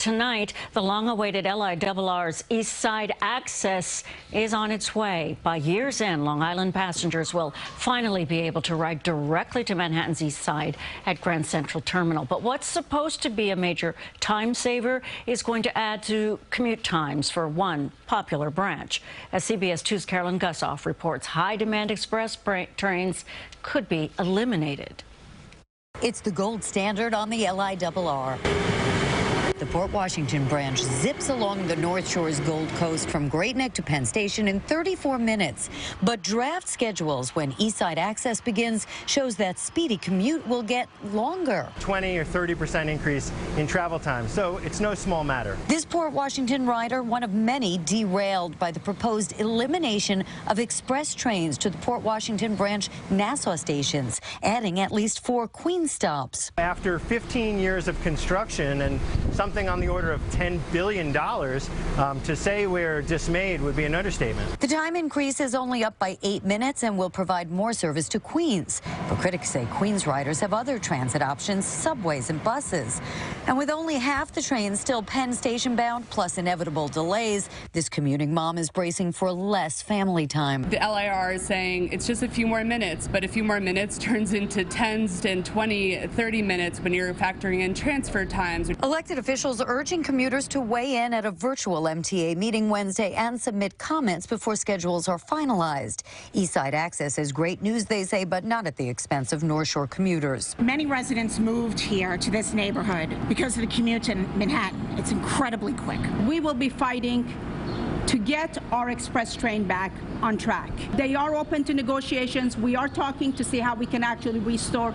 Tonight, the long-awaited LIRR's East Side access is on its way. By year's end, Long Island passengers will finally be able to ride directly to Manhattan's East Side at Grand Central Terminal. But what's supposed to be a major time saver is going to add to commute times for one popular branch. As CBS 2's Carolyn Gusoff reports, high-demand express trains could be eliminated. It's the gold standard on the LIRR. The Port Washington branch zips along the North Shore's Gold Coast from Great Neck to Penn Station in 34 minutes. But draft schedules when East Side access begins shows that speedy commute will get longer. 20 or 30% increase in travel time, so it's no small matter. This Port Washington rider, one of many derailed by the proposed elimination of express trains to the Port Washington branch Nassau stations, adding at least 4 Queens stops. After 15 years of construction and something on the order of $10 billion, to say we're dismayed would be an understatement. The time increase is only up by 8 minutes and will provide more service to Queens. But critics say Queens riders have other transit options, subways and buses. And with only half the trains still Penn Station bound, plus inevitable delays, this commuting mom is bracing for less family time. The LIRR is saying it's just a few more minutes, but a few more minutes turns into 10s and 20, 30 minutes when you're factoring in transfer times. Elected officials urging commuters to weigh in at a virtual MTA meeting Wednesday and submit comments before schedules are finalized. East Side access is great news, they say, but not at the expense of North Shore commuters. Many residents moved here to this neighborhood because of the commute in Manhattan. It's incredibly quick. We will be fighting to get our express train back on track. They are open to negotiations. We are talking to see how we can actually restore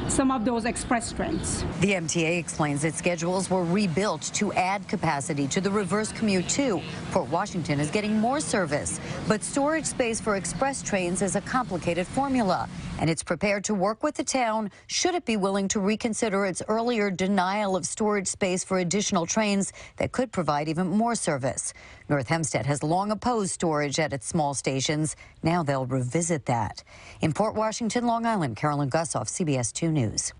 some of those express trains. The MTA explains its schedules were rebuilt to add capacity to the reverse commute too. Port Washington is getting more service, but storage space for express trains is a complicated formula, and it's prepared to work with the town should it be willing to reconsider its earlier denial of storage space for additional trains that could provide even more service. North Hempstead has long opposed storage at its small stations. Now they'll revisit that. In Port Washington, Long Island, Carolyn Gusoff, CBS 2 News.